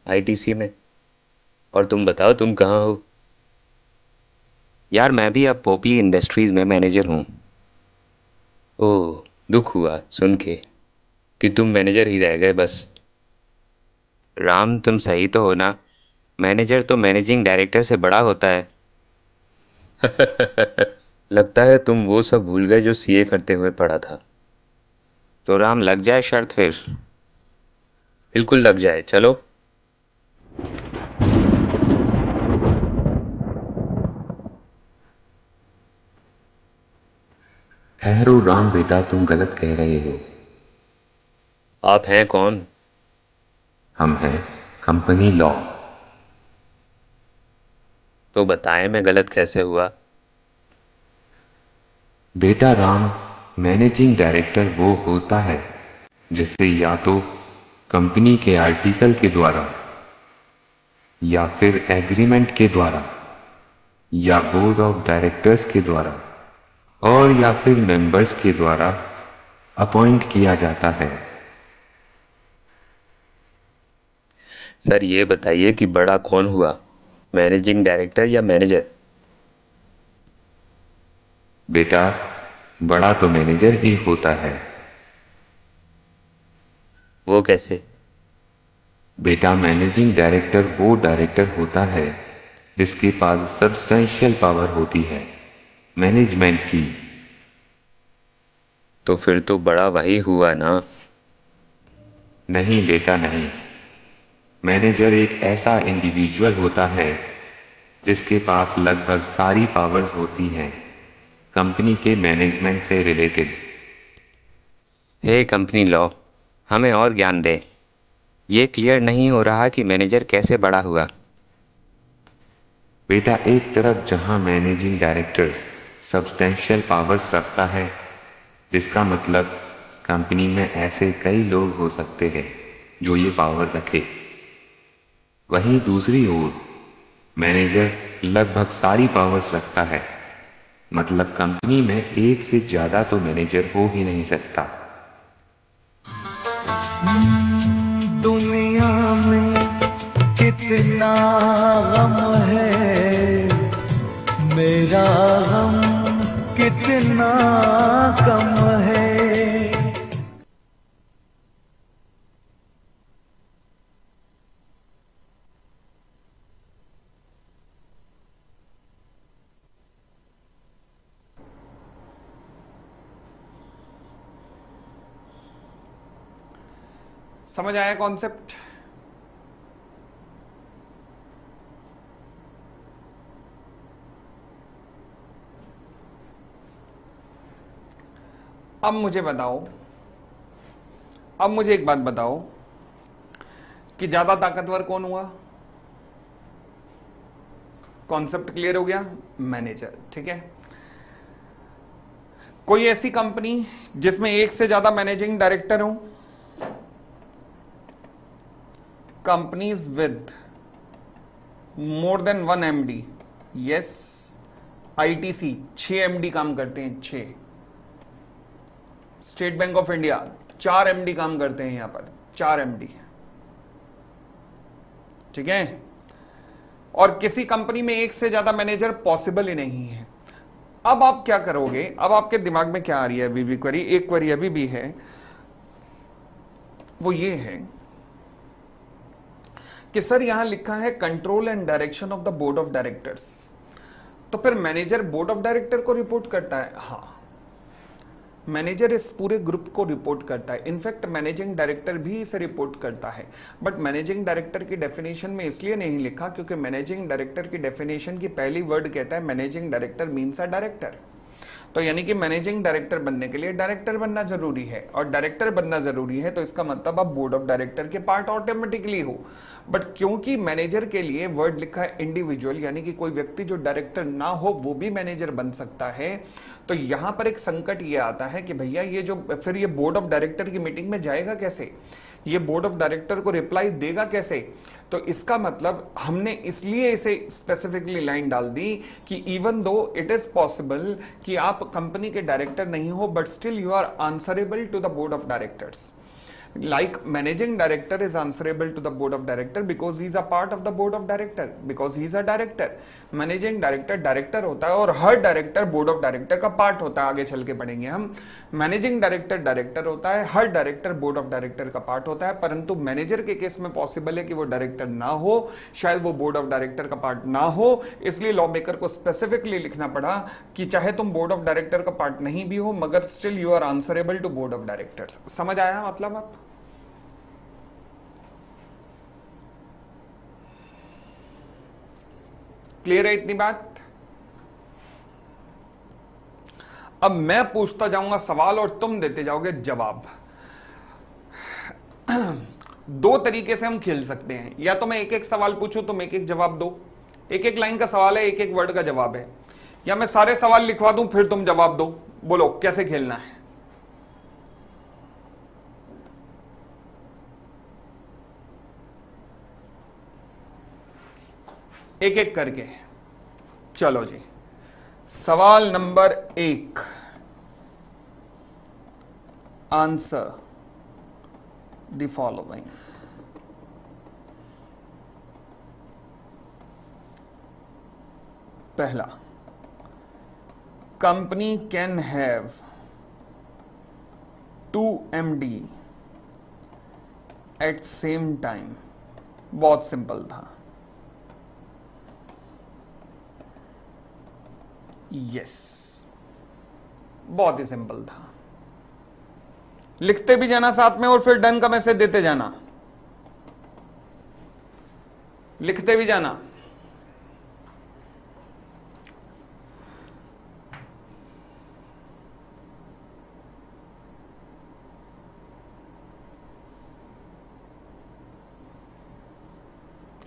आईटीसी में। और तुम बताओ, तुम कहाँ हो? यार मैं भी अब पोपली इंडस्ट्रीज में मैनेजर हूँ। ओह, दुख हुआ सुन के कि तुम मैनेजर ही रह गए बस। राम तुम सही तो हो ना? मैनेजर तो मैनेजिंग डायरेक्टर से बड़ा होता है। लगता है तुम वो सब भूल गए जो सीए करते हुए पढ़ा था। तो राम लग जाए शर्त फिर। बिल्कुल लग जाए, चलो। ठहरो राम बेटा, तुम गलत कह रहे हो। आप हैं कौन? हम हैं कंपनी लॉ। तो बताएं मैं गलत कैसे हुआ? बेटा राम, मैनेजिंग डायरेक्टर वो होता है जिसे या तो कंपनी के आर्टिकल के द्वारा या फिर एग्रीमेंट के द्वारा या बोर्ड ऑफ डायरेक्टर्स के द्वारा और या फिर मेंबर्स के द्वारा अपॉइंट किया जाता है। सर ये बताइए कि बड़ा कौन हुआ, मैनेजिंग डायरेक्टर या मैनेजर? बेटा, बड़ा तो मैनेजर ही होता है। वो कैसे? बेटा, मैनेजिंग डायरेक्टर वो डायरेक्टर होता है जिसके पास सब्सटेंशियल पावर होती है मैनेजमेंट की। तो फिर तो बड़ा वही हुआ ना। नहीं बेटा नहीं, मैनेजर एक ऐसा इंडिविजुअल होता है जिसके पास लगभग सारी पावर्स होती हैं कंपनी के मैनेजमेंट से रिलेटेड। हे कंपनी लॉ, हमें और ज्ञान दे। ये क्लियर नहीं हो रहा कि मैनेजर कैसे बड़ा हुआ। बेटा, एक तरफ जहां मैनेजिंग डायरेक्टर्स सब्सटेंशियल पावर्स रखता है, जिसका मतलब कंपनी में ऐसे कई लोग हो सकते हैं जो ये पावर रखे, वहीं दूसरी ओर मैनेजर लगभग सारी पावर्स रखता है, मतलब कंपनी में एक से ज्यादा तो मैनेजर हो ही नहीं सकता। दुनिया में कितना गम है, मेरा गम कितना कम है। समझ आया कॉन्सेप्ट? अब मुझे बताओ, अब मुझे एक बात बताओ कि ज्यादा ताकतवर कौन हुआ? कॉन्सेप्ट क्लियर हो गया? मैनेजर। ठीक है। कोई ऐसी कंपनी जिसमें एक से ज्यादा मैनेजिंग डायरेक्टर हो? Companies with more than 1 MD। Yes, ITC 6 MD काम करते हैं, 6। State bank of India 4 MD काम करते हैं, यहां पर 4 MD। ठीक है। और किसी कंपनी में एक से ज्यादा मैनेजर पॉसिबल ही नहीं है। अब आप क्या करोगे? अब आपके दिमाग में क्या आ रही है? अभी भी क्वेरी, एक क्वेरी अभी भी है, वो ये है कि सर यहां लिखा है control and direction of the board of directors, तो फिर मैनेजर बोर्ड ऑफ डायरेक्टर को रिपोर्ट करता है? हाँ, मैनेजर इस पूरे ग्रुप को रिपोर्ट करता है। इनफैक्ट मैनेजिंग डायरेक्टर भी इसे रिपोर्ट करता है। बट मैनेजिंग डायरेक्टर की डेफिनेशन में इसलिए नहीं लिखा क्योंकि मैनेजिंग डायरेक्टर की डेफिनेशन की पहली वर्ड कहता है managing director means a director. तो यानी कि मैनेजिंग डायरेक्टर बनने के लिए डायरेक्टर बनना जरूरी है, और डायरेक्टर बनना जरूरी है तो इसका मतलब आप बोर्ड ऑफ डायरेक्टर के पार्ट ऑटोमेटिकली हो। बट क्योंकि मैनेजर के लिए वर्ड लिखा है इंडिविजुअल, यानी कि कोई व्यक्ति जो डायरेक्टर ना हो वो भी मैनेजर बन सकता है, तो यहां पर एक संकट ये आता है कि भैया ये जो फिर ये बोर्ड ऑफ डायरेक्टर की मीटिंग में जाएगा कैसे, ये बोर्ड ऑफ डायरेक्टर को रिप्लाई देगा कैसे? तो इसका मतलब हमने इसलिए इसे स्पेसिफिकली लाइन डाल दी कि even though it is possible कि आप कंपनी के डायरेक्टर नहीं हो but still you are answerable to the board of directors. Like managing director is answerable to the board of director because he is a part of the board of director, because he is a director। managing director director होता है और हर director board of director का part होता है, आगे चल के पढ़ेंगे हम। मैनेजिंग डायरेक्टर डायरेक्टर होता है, हर डायरेक्टर बोर्ड ऑफ डायरेक्टर का पार्ट होता है, परंतु मैनेजर के केस में पॉसिबल है कि वो डायरेक्टर ना हो, शायद वो बोर्ड ऑफ डायरेक्टर का पार्ट ना हो, इसलिए लॉ मेकर को स्पेसिफिकली लिखना पड़ा कि चाहे तुम बोर्ड ऑफ डायरेक्टर का पार्ट नहीं भी हो मगर still you are answerable to board of directors. समझ आया मतलब? आप क्लियर है इतनी बात? अब मैं पूछता जाऊंगा सवाल और तुम देते जाओगे जवाब। दो तरीके से हम खेल सकते हैं, या तो मैं एक एक सवाल पूछूं तुम एक एक जवाब दो, एक एक लाइन का सवाल है, एक एक वर्ड का जवाब है, या मैं सारे सवाल लिखवा दूं फिर तुम जवाब दो। बोलो कैसे खेलना है? एक एक करके। चलो जी, सवाल नंबर 1, आंसर द फॉलोइंग। पहला, company can have 2 MD at same time. बहुत सिंपल था। यस, बहुत ही सिंपल था। लिखते भी जाना साथ में और फिर डन का मैसेज देते जाना, लिखते भी जाना।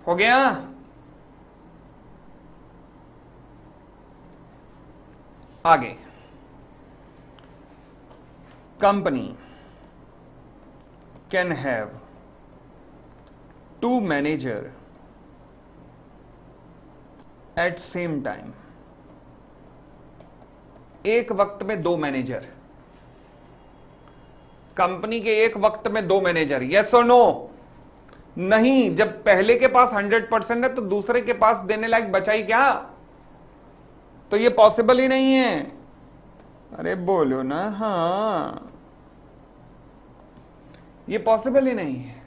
हो गया? आगे, company can have 2 manager eight same time. एक वक्त में 2 मैनेजर, कंपनी के एक वक्त में 2 मैनेजर। यस और नो? नहीं। जब पहले के पास 100% है तो दूसरे के पास देने लायक बचा ही क्या? तो ये पॉसिबल ही नहीं है। अरे बोलो ना, हाँ, ये पॉसिबल ही नहीं है।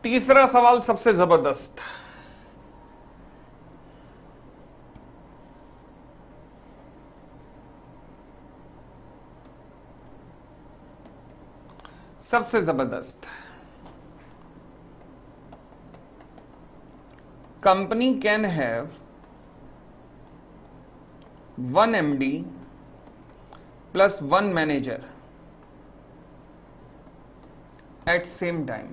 तीसरा सवाल सबसे जबरदस्त। सबसे जबरदस्त, company can have 1 MD plus 1 manager eight same time.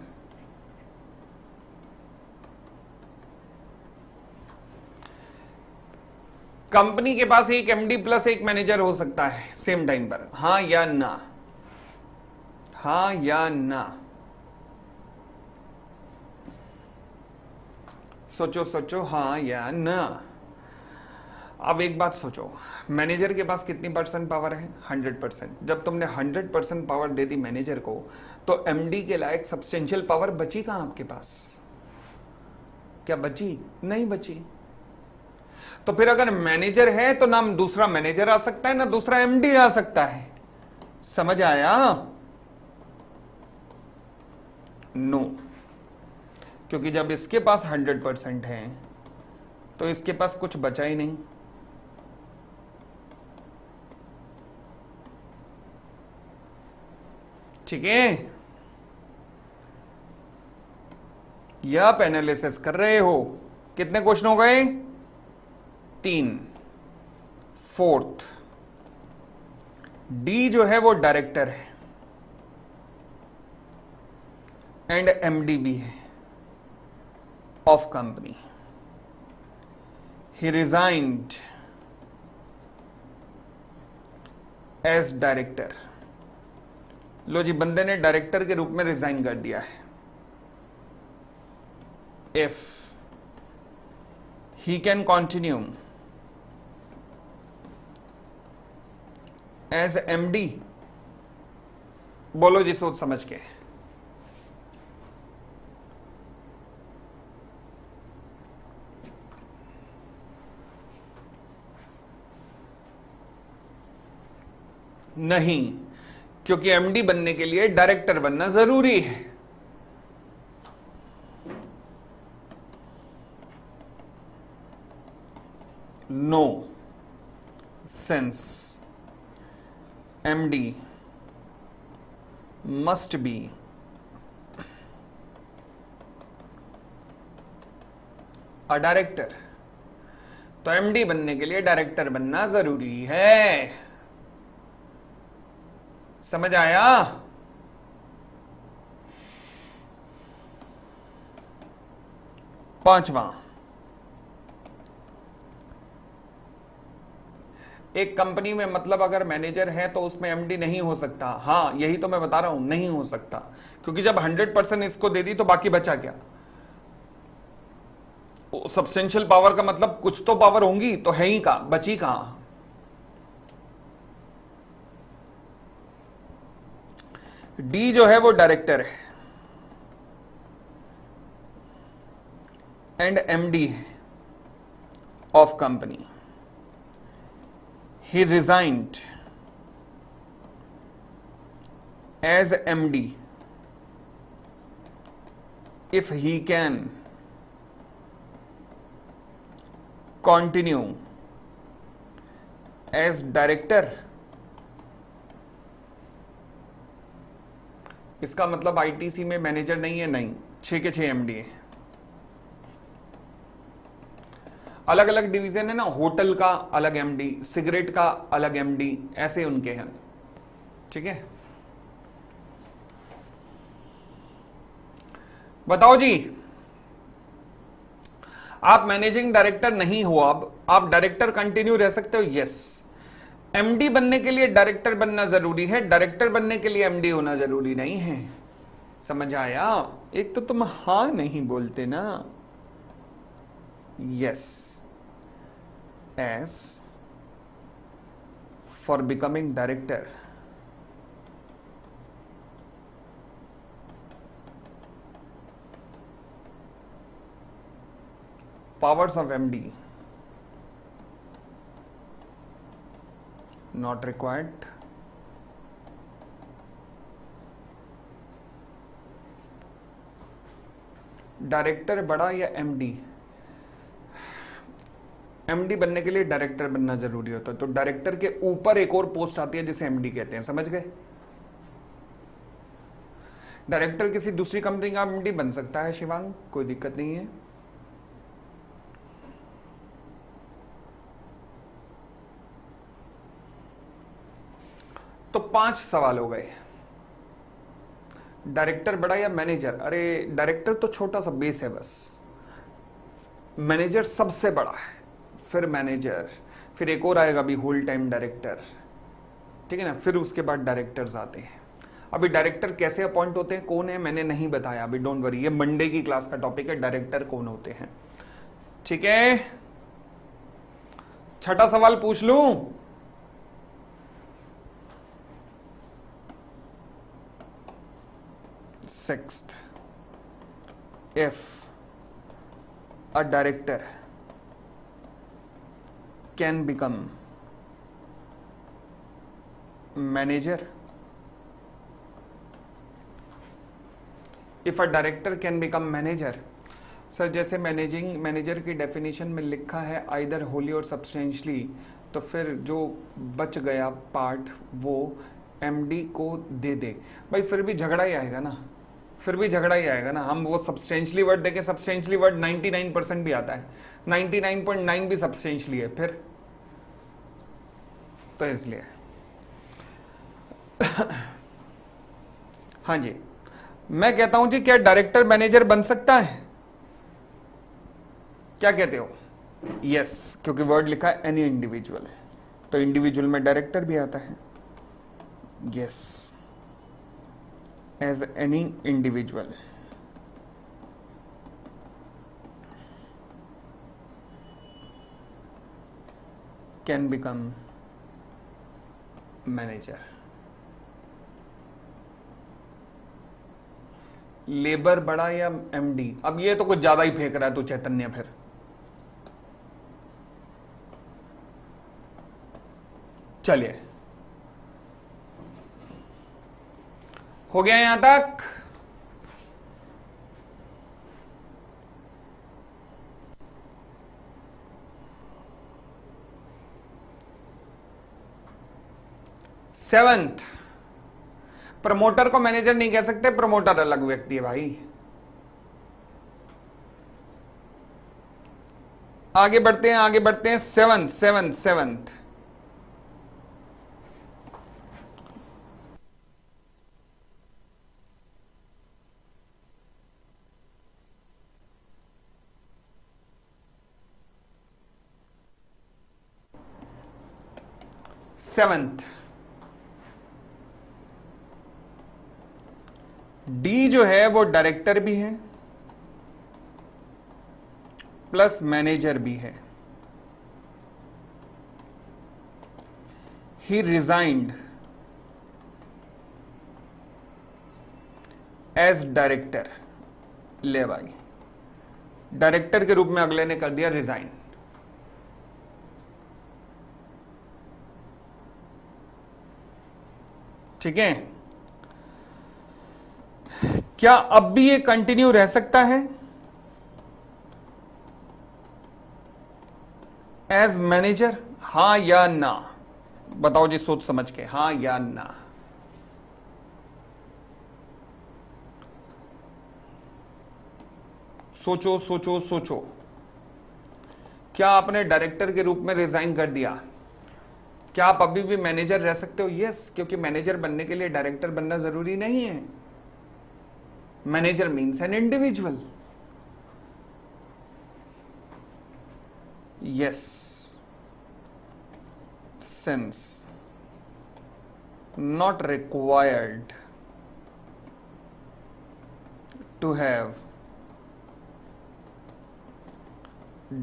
Company के पास एक MD प्लस एक मैनेजर हो सकता है सेम टाइम पर, हां या ना? हां या ना? सोचो सोचो, हां या ना? अब एक बात सोचो, मैनेजर के पास कितनी परसेंट पावर है? 100%। जब तुमने 100% पावर दे दी मैनेजर को, तो MD के लायक सब्सटेंशियल पावर बची कहां आपके पास? क्या बची? नहीं बची। तो फिर अगर मैनेजर है तो ना दूसरा मैनेजर आ सकता है ना दूसरा MD आ सकता है। समझ आया? नो, क्योंकि जब इसके पास 100% है तो इसके पास कुछ बचा ही नहीं। ठीक है? यह आप एनालिसिस कर रहे हो। कितने क्वेश्चन हो गए? 3। 4th, डी जो है वो डायरेक्टर है एंड MD भी है of company. He resigned as director. लो जी, बंदे ने डायरेक्टर के रूप में रिजाइन कर दिया है। If he can continue as MD, बोलो जी सोच समझ के। नहीं, क्योंकि MD बनने के लिए डायरेक्टर बनना जरूरी है। No sense MD must be a director। तो MD बनने के लिए डायरेक्टर बनना जरूरी है। समझ आया? पांचवा, एक कंपनी में मतलब अगर मैनेजर है तो उसमें एमडी नहीं हो सकता। हाँ, यही तो मैं बता रहा हूं, नहीं हो सकता, क्योंकि जब 100% इसको दे दी तो बाकी बचा क्या? सब्सटेंशियल पावर का मतलब कुछ तो पावर होंगी, तो है ही कहां, बची कहां? डी जो है वो डायरेक्टर है एंड एमडी है of company. He resigned as MD if he can continue as director। इसका मतलब आईटीसी में मैनेजर नहीं है, नहीं, 6 के 6 एमडी है। अलग अलग डिवीजन है ना, होटल का अलग एमडी, सिगरेट का अलग एमडी, ऐसे उनके हैं, ठीक है। बताओ जी, आप मैनेजिंग डायरेक्टर नहीं हो, अब आप डायरेक्टर कंटिन्यू रह सकते हो? यस। एमडी बनने के लिए डायरेक्टर बनना जरूरी है, डायरेक्टर बनने के लिए एमडी होना जरूरी नहीं है। समझ आया? एक तो तुम हां नहीं बोलते ना। Yes, S for becoming director powers of MD not required। Director बड़ा या एमडी? एमडी बनने के लिए डायरेक्टर बनना जरूरी होता है, तो डायरेक्टर के ऊपर एक और पोस्ट आती है जिसे एमडी कहते हैं, समझ गए? डायरेक्टर किसी दूसरी कंपनी का एमडी बन सकता है शिवांग, कोई दिक्कत नहीं है। तो 5 सवाल हो गए। डायरेक्टर बड़ा या मैनेजर? अरे डायरेक्टर तो छोटा सा बेस है बस, मैनेजर सबसे बड़ा है, फिर मैनेजर, फिर एक और आएगा भी होल टाइम डायरेक्टर, ठीक है ना, फिर उसके बाद डायरेक्टर्स आते हैं। अभी डायरेक्टर कैसे अपॉइंट होते हैं, कौन है, मैंने नहीं बताया अभी, डोंट वरी, ये मंडे की क्लास का टॉपिक है, डायरेक्टर कौन होते हैं, ठीक है। छठा सवाल पूछ लूं? Sixth, if a director can become manager, if a director can become manager, sir जैसे मैनेजर की डेफिनेशन में लिखा है आइदर होली और सब्सटेंशियली, तो फिर जो बच गया पार्ट वो एमडी को दे दे। भाई फिर भी झगड़ा ही आएगा ना, फिर भी झगड़ा ही आएगा ना। हम वो सब्सटेंशियली वर्ड देखें, सब्सटेंशियली वर्ड 99% भी आता है, 99.9 भी सब्सटेंशियली है, फिर तो इसलिए हाँ जी, मैं कहता हूं जी, क्या डायरेक्टर मैनेजर बन सकता है? क्या कहते हो? यस, क्योंकि वर्ड लिखा है एनी इंडिविजुअल, तो इंडिविजुअल में डायरेक्टर भी आता है। Yes, as any individual can become manager। Labour बड़ा या एमडी? अब ये तो कुछ ज्यादा ही फेंक रहा है तू चैतन्य, फिर चलिए, हो गया यहां तक? सेवंथ, प्रमोटर को मैनेजर नहीं कह सकते, प्रमोटर अलग व्यक्ति है भाई। आगे बढ़ते हैं, आगे बढ़ते हैं। Seventh seventh seventh, 7th, D जो है वो डायरेक्टर भी है प्लस मैनेजर भी है. ही रिजाइंड एज डायरेक्टर. ले भाई, डायरेक्टर के रूप में अगले ने कर दिया रिजाइन. ठीक है, क्या अब भी ये कंटिन्यू रह सकता है एज मैनेजर? हां या ना? बताओ जी सोच समझ के, हां या ना. सोचो सोचो सोचो. क्या आपने डायरेक्टर के रूप में रिजाइन कर दिया? क्या आप अभी भी मैनेजर रह सकते हो? यस, क्योंकि मैनेजर बनने के लिए डायरेक्टर बनना जरूरी नहीं है. Manager means an individual. Yes, since not required to have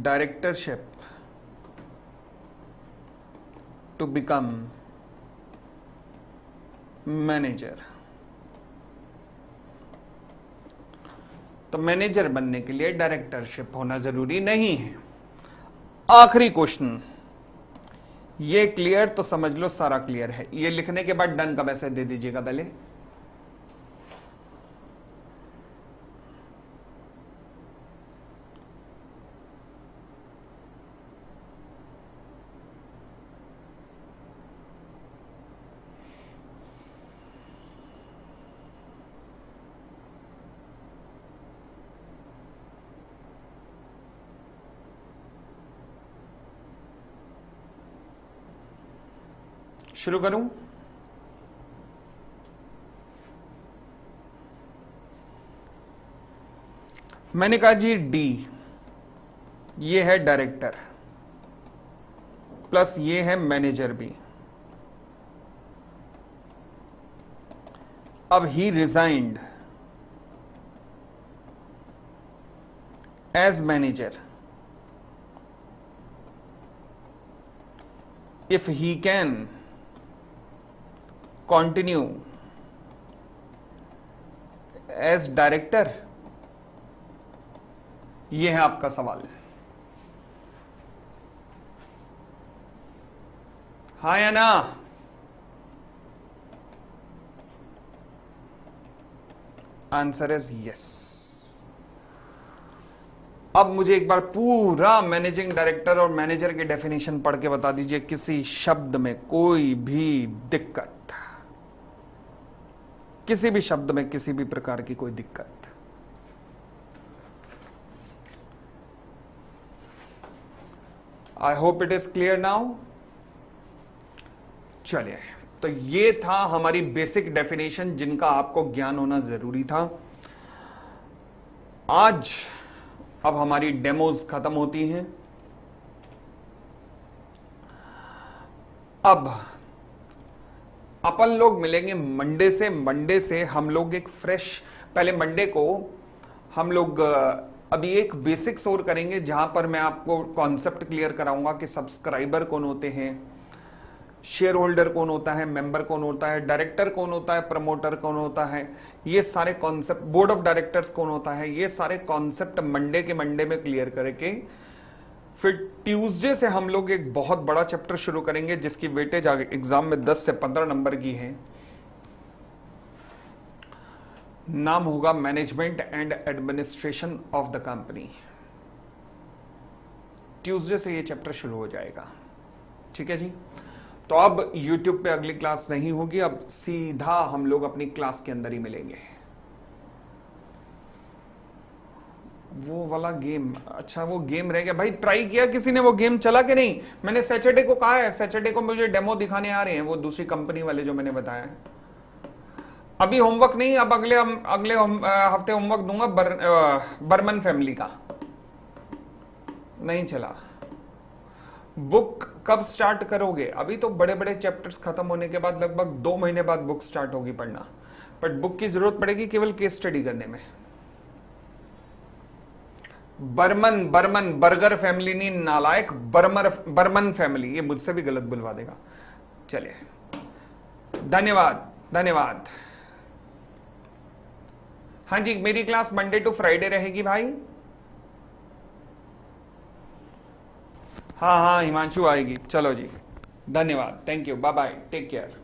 directorship to become manager. तो मैनेजर बनने के लिए डायरेक्टरशिप होना जरूरी नहीं है. आखिरी क्वेश्चन, ये क्लियर? तो समझ लो सारा क्लियर है. ये लिखने के बाद डन का मैसेज दे दीजिएगा पहले. शुरू करूं? मैंने कहा जी डी ये है डायरेक्टर प्लस ये है मैनेजर भी. अब he resigned as manager. If he can continue as director. यह है आपका सवाल. हाँ या ना? Answer is yes. अब मुझे एक बार पूरा मैनेजिंग डायरेक्टर और मैनेजर की डेफिनेशन पढ़ के बता दीजिए, किसी शब्द में कोई भी दिक्कत, किसी भी शब्द में किसी भी प्रकार की कोई दिक्कत? I hope it is clear now. चलिए, तो ये था हमारी बेसिक डेफिनेशन जिनका आपको ज्ञान होना जरूरी था. आज अब हमारी डेमोज खत्म होती हैं. अब अपन लोग मिलेंगे मंडे से हम लोग एक फ्रेश, पहले मंडे को हम लोग अभी एक बेसिक्स और करेंगे जहां पर मैं आपको कॉन्सेप्ट क्लियर कराऊंगा कि सब्सक्राइबर कौन होते हैं, शेयर होल्डर कौन होता है, मेंबर कौन होता है, डायरेक्टर कौन होता है, प्रमोटर कौन होता है, ये सारे कॉन्सेप्ट, बोर्ड ऑफ डायरेक्टर्स कौन होता है, ये सारे कॉन्सेप्ट मंडे में क्लियर करके फिर ट्यूसडे से हम लोग एक बहुत बड़ा चैप्टर शुरू करेंगे जिसकी वेटेज एग्जाम में 10 से 15 नंबर की है. नाम होगा management and administration of the company. Tuesday से ये चैप्टर शुरू हो जाएगा. ठीक है जी. तो अब यूट्यूब पे अगली क्लास नहीं होगी, अब सीधा हम लोग अपनी क्लास के अंदर ही मिलेंगे. वो वाला गेम, अच्छा वो गेम रह गया भाई. ट्राई किया किसी ने? वो गेम चला कि नहीं? मैंने सैटरडे को कहा है, सैटरडे को मुझे डेमो दिखाने आ रहे हैं वो दूसरी कंपनी वाले जो मैंने बताया है. अभी होमवर्क नहीं, अब अगले हफ्ते होमवर्क दूंगा बर्मन फैमिली का. नहीं चला बुक कब स्टार्ट करोगे? अभी तो बड़े बड़े चैप्टर्स खत्म होने के बाद लगभग 2 महीने बाद बुक स्टार्ट होगी पढ़ना, बट बुक की जरूरत पड़ेगी केवल केस स्टडी करने में। बर्मन बर्मन बर्गर फैमिली नहीं नालायक, बर्मन फैमिली, ये मुझसे भी गलत बुलवा देगा। चलिए, धन्यवाद धन्यवाद। हाँ जी, मेरी क्लास मंडे टू फ्राइडे रहेगी भाई। हाँ हाँ हिमांशु आएगी, चलो जी, धन्यवाद, thank you, bye bye, take care.